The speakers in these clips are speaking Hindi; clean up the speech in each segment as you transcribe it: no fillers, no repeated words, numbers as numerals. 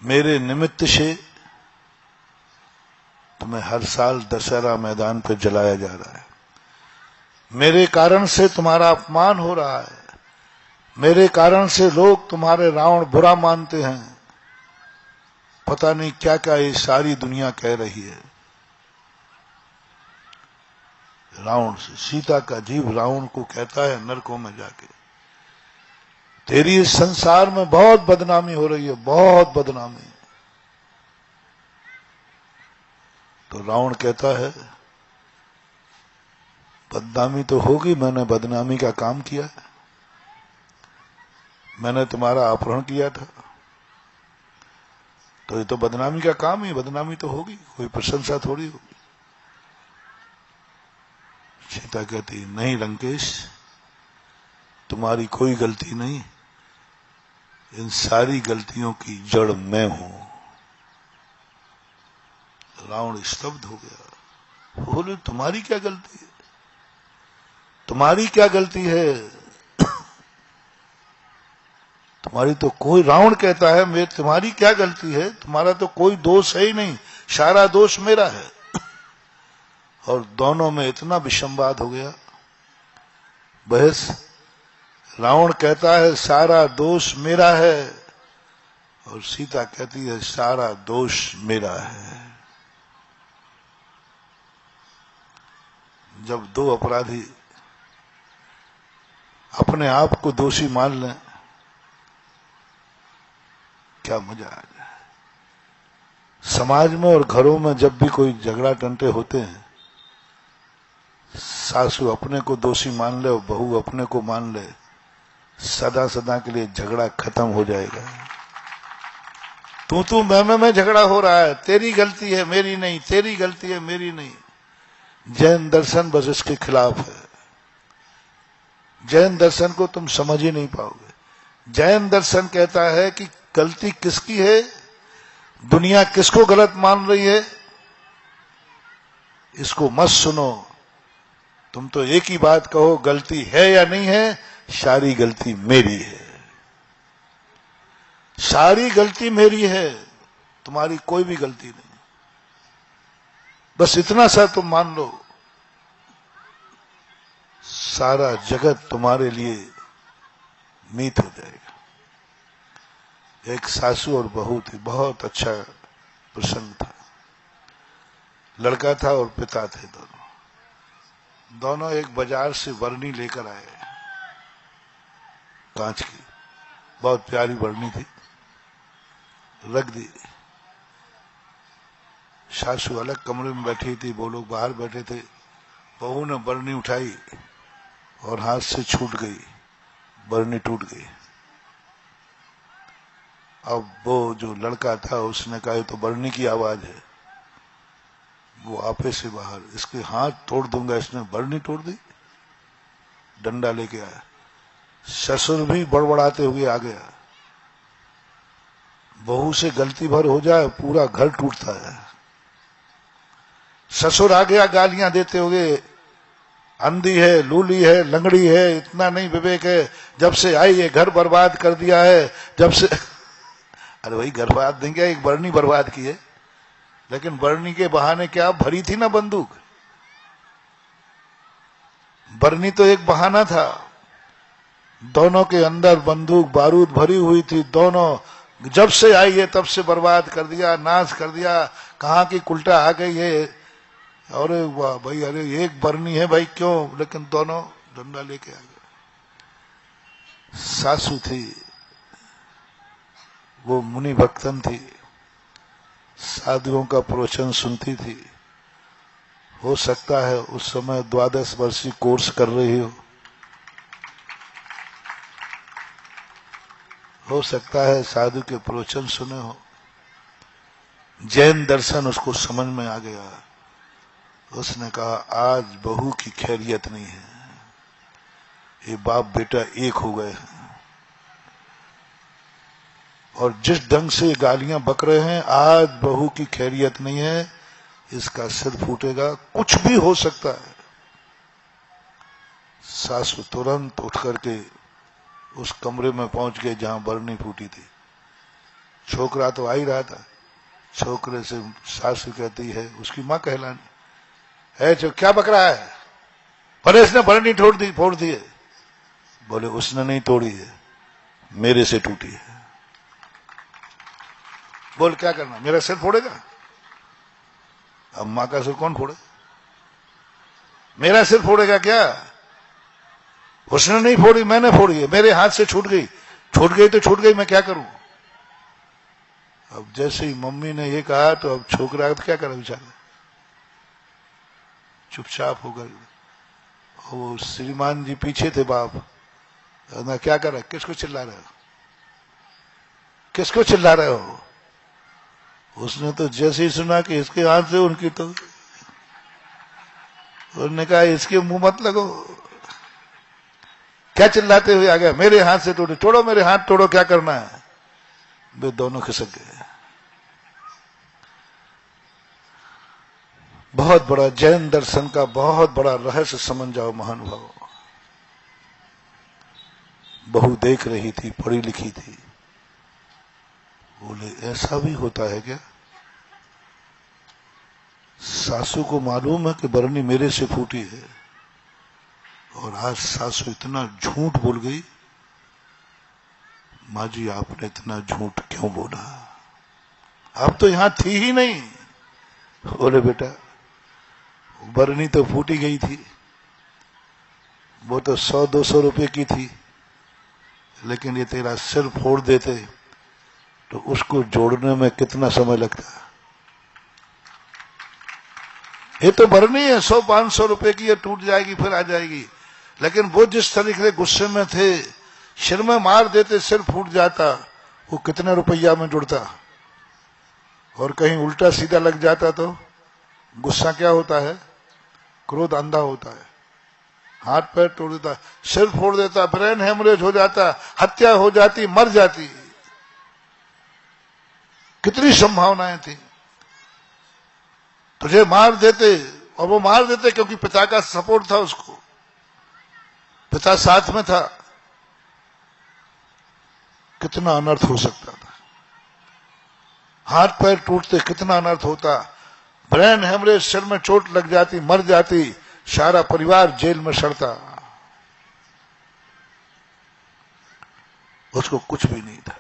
मेरे निमित्त से तुम्हें हर साल दशहरा मैदान पर जलाया जा रहा है, मेरे कारण से तुम्हारा अपमान हो रहा है, मेरे कारण से लोग तुम्हारे रावण बुरा मानते हैं। पता नहीं क्या क्या ये सारी दुनिया कह रही है। रावण से सीता का जीव रावण को कहता है नरकों में जाके, तेरी इस संसार में बहुत बदनामी हो रही है, बहुत बदनामी। तो रावण कहता है बदनामी तो होगी, मैंने बदनामी का काम किया है, मैंने तुम्हारा अपहरण किया था, तो ये तो बदनामी का काम ही, बदनामी तो होगी, कोई प्रशंसा थोड़ी होगी। सीता कहती नहीं लंकेश, तुम्हारी कोई गलती नहीं, इन सारी गलतियों की जड़ मैं हूं। रावण स्तब्ध हो गया, बोले तुम्हारी क्या गलती है, तुम्हारी क्या गलती है, तुम्हारी तो कोई, रावण कहता है मैं, तुम्हारी क्या गलती है, तुम्हारा तो कोई दोष है ही नहीं, सारा दोष मेरा है। और दोनों में इतना विसंवाद हो गया, बहस। रावण कहता है सारा दोष मेरा है, और सीता कहती है सारा दोष मेरा है। जब दो अपराधी अपने आप को दोषी मान लें, क्या मजा आ जाए। समाज में और घरों में जब भी कोई झगड़ा टंटे होते हैं, सासू अपने को दोषी मान ले और बहू अपने को मान ले, सदा सदा के लिए झगड़ा खत्म हो जाएगा। तू मैं झगड़ा हो रहा है, तेरी गलती है मेरी नहीं, तेरी गलती है मेरी नहीं। जैन दर्शन बस इसके खिलाफ है। जैन दर्शन को तुम समझ ही नहीं पाओगे। जैन दर्शन कहता है कि गलती किसकी है, दुनिया किसको गलत मान रही है, इसको मत सुनो। तुम तो एक ही बात कहो, गलती है या नहीं है, सारी गलती मेरी है, सारी गलती मेरी है, तुम्हारी कोई भी गलती नहीं। बस इतना सा तुम मान लो, सारा जगत तुम्हारे लिए मीत हो जाएगा। एक सासू और बहू थी, बहुत अच्छा प्रसंग था। लड़का था और पिता थे, दोनों एक बाजार से बरनी लेकर आए, कांच की, बहुत प्यारी बरनी थी, रख दी। सासू अलग कमरे में बैठी थी, वो लोग बाहर बैठे थे। बहू ने बरनी उठाई और हाथ से छूट गई, बरनी टूट गई। अब वो जो लड़का था उसने कहा ये तो बरनी की आवाज है। वो आपे से बाहर, इसके हाथ तोड़ दूंगा, इसने बरनी तोड़ दी, डंडा लेके आया। ससुर भी बड़बड़ाते हुए आ गया। बहू से गलती भर हो जाए पूरा घर टूटता है। ससुर आ गया गालियां देते हुए, अंधी है, लूली है, लंगड़ी है, इतना नहीं विवेक है, जब से आई ये घर बर्बाद कर दिया है, जब से अरे भाई घर बर्बाद देंगे, एक बरनी बर्बाद की है, लेकिन बरनी के बहाने क्या भरी थी ना बंदूक, बरनी तो एक बहाना था। दोनों के अंदर बंदूक बारूद भरी हुई थी, दोनों जब से आई है तब से बर्बाद कर दिया, नाश कर दिया। कहां की उल्टा आ गई है, अरे वाह भाई, अरे एक बरनी है भाई क्यों, लेकिन दोनों डंडा लेके आ गए। सासू थी, वो मुनि भक्तन थी, साधुओं का प्रवचन सुनती थी। हो सकता है उस समय 12 वर्षीय कोर्स कर रही हो सकता है साधु के प्रवचन सुने हो, जैन दर्शन उसको समझ में आ गया। उसने कहा आज बहू की खैरियत नहीं है, ये बाप बेटा एक हो गए हैं, और जिस ढंग से गालियां बक रहे हैं, आज बहू की खैरियत नहीं है, इसका सिर फूटेगा, कुछ भी हो सकता है। सासू तुरंत उठ करके उस कमरे में पहुंच गए जहां बरनी फूटी थी। छोकरा तो आ ही रहा था। छोकरे से सासू कहती है, उसकी माँ कहलानी, है जो क्या बक रहा है? पर इसने भरनी फोड़ दी है। बोले उसने नहीं तोड़ी है, मेरे से टूटी है। बोल क्या करना, मेरा सिर फोड़ेगा? अब माँ का सिर कौन फोड़े? मेरा सिर फोड़ेगा क्या? उसने नहीं फोड़ी, मैंने फोड़ी है, मेरे हाथ से छूट गई तो छूट गई, मैं क्या करूं? अब जैसे ही मम्मी ने ये कहा तो अब छोकरा अब क्या करे बेचारा, चुपचाप होकर। वो श्रीमान जी पीछे थे बाप, ना क्या कर रहे, किसको चिल्ला रहे हो, किसको चिल्ला रहे हो? उसने तो जैसे ही सुना कि इसके हाथ से उनकी, तो उन्होंने कहा इसके मुंह मत लगो, क्या चिल्लाते हुए आ गया, मेरे हाथ से तोड़ो, तोड़ो मेरे हाथ, तोड़ो, क्या करना है? वे दोनों खिसक गए। बहुत बड़ा जैन दर्शन का बहुत बड़ा रहस्य समझ जाओ महानुभाव। बहू देख रही थी, पढ़ी लिखी थी, बोले ऐसा भी होता है क्या? सासू को मालूम है कि बरनी मेरे से फूटी है, और आज सासू इतना झूठ बोल गई। माँ जी आपने इतना झूठ क्यों बोला? आप तो यहां थी ही नहीं। बोले बेटा बरनी तो फूटी गई थी, वो तो 100-200 रुपए की थी, लेकिन ये तेरा सिर फोड़ देते तो उसको जोड़ने में कितना समय लगता। ये तो बरनी है 100-500 रुपए की, ये टूट जाएगी फिर आ जाएगी, लेकिन वो जिस तरीके से गुस्से में थे, सिर में मार देते सिर फूट जाता, वो कितने रुपया में जुड़ता। और कहीं उल्टा सीधा लग जाता तो गुस्सा क्या होता है? क्रोध अंधा होता है, हाथ पैर तोड़ देता, सिर फोड़ देता, ब्रेन हेमरेज हो जाता, हत्या हो जाती, मर जाती। कितनी संभावनाएं थी। तुझे मार देते, और वो मार देते क्योंकि पिता का सपोर्ट था, उसको पिता साथ में था, कितना अनर्थ हो सकता था। हाथ पैर टूटते कितना अनर्थ होता, ब्रेन हेमरेज, सिर में चोट लग जाती, मर जाती, सारा परिवार जेल में सड़ता। उसको कुछ भी नहीं था।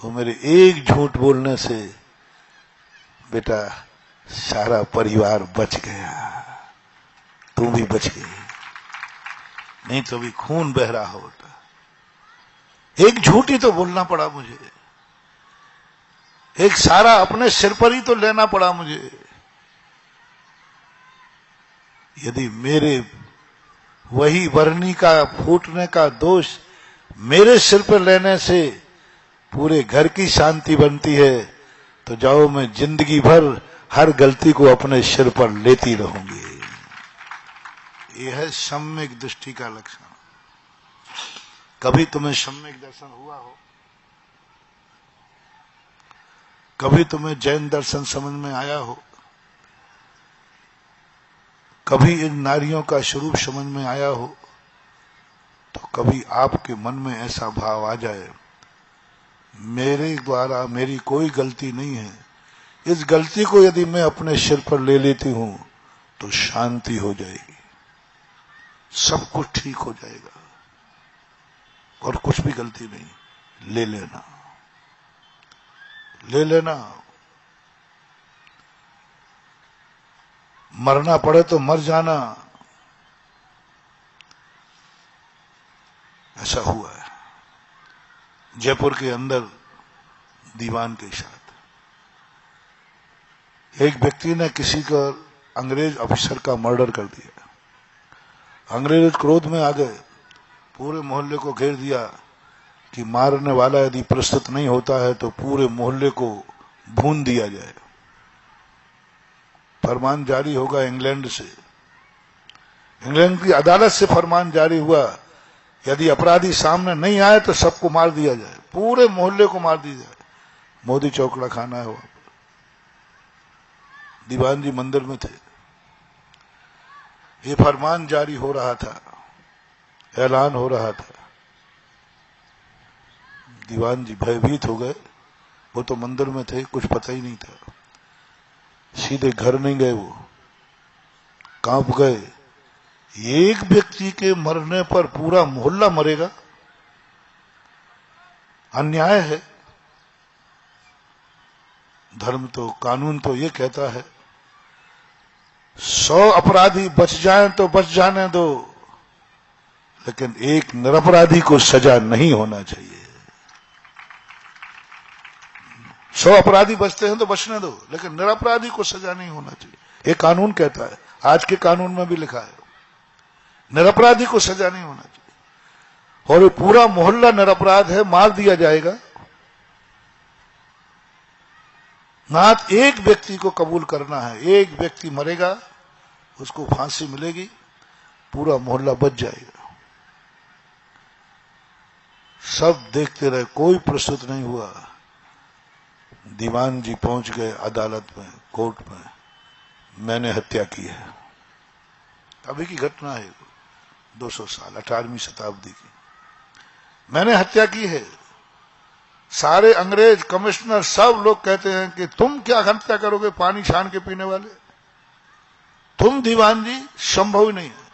वो मेरे एक झूठ बोलने से बेटा सारा परिवार बच गया, तू भी बच गई, नहीं तो भी खून बह रहा होता। एक झूठ ही तो बोलना पड़ा मुझे, एक सारा अपने सिर पर ही तो लेना पड़ा मुझे। यदि मेरे वही बरनी का फूटने का दोष मेरे सिर पर लेने से पूरे घर की शांति बनती है, तो जाओ मैं जिंदगी भर हर गलती को अपने सिर पर लेती रहूंगी। यह है सम्यक दृष्टि का लक्षण। कभी तुम्हें सम्यक दर्शन हुआ हो? कभी तुम्हें जैन दर्शन समझ में आया हो? कभी इन नारियों का स्वरूप समझ में आया हो? तो कभी आपके मन में ऐसा भाव आ जाए, मेरे द्वारा मेरी कोई गलती नहीं है, इस गलती को यदि मैं अपने सिर पर ले लेती हूं तो शांति हो जाएगी, सब कुछ ठीक हो जाएगा, और कुछ भी गलती नहीं, ले लेना, ले लेना। मरना पड़े तो मर जाना, ऐसा हुआ है जयपुर के अंदर दीवान के साथ। एक व्यक्ति ने किसी का अंग्रेज अफसर का मर्डर कर दिया। अंग्रेज क्रोध में आ गए, पूरे मोहल्ले को घेर दिया कि मारने वाला यदि प्रस्तुत नहीं होता है तो पूरे मोहल्ले को भून दिया जाए। फरमान जारी होगा इंग्लैंड से, इंग्लैंड की अदालत से फरमान जारी हुआ, यदि अपराधी सामने नहीं आए तो सबको मार दिया जाए, पूरे मोहल्ले को मार दिया जाए। मोदी चौकड़ा खाना है वहां पर। दीवान जी मंदिर में थे, ये फरमान जारी हो रहा था, ऐलान हो रहा था। दीवान जी भयभीत हो गए। वो तो मंदिर में थे, कुछ पता ही नहीं था। सीधे घर नहीं गए, वो कांप गए। एक व्यक्ति के मरने पर पूरा मोहल्ला मरेगा, अन्याय है। धर्म तो, कानून तो ये कहता है 100 अपराधी बच जाएं तो बच जाने दो, लेकिन एक निरपराधी को सजा नहीं होना चाहिए। 100 अपराधी बचते हैं तो बचने दो, लेकिन निरपराधी को सजा नहीं होना चाहिए। ये कानून कहता है, आज के कानून में भी लिखा है निरपराधी को सजा नहीं होना चाहिए। और ये पूरा मोहल्ला निरपराध है, मार दिया जाएगा। नाथ एक व्यक्ति को कबूल करना है, एक व्यक्ति मरेगा, उसको फांसी मिलेगी, पूरा मोहल्ला बच जाएगा। सब देखते रहे, कोई प्रस्तुत नहीं हुआ। दीवान जी पहुंच गए अदालत में, कोर्ट में, मैंने हत्या की है। अभी की घटना है, 200 साल, 18वीं शताब्दी की। मैंने हत्या की है। सारे अंग्रेज कमिश्नर सब लोग कहते हैं कि तुम क्या हत्या करोगे, पानी छान के पीने वाले, तुम दीवान जी, संभव ही नहीं है।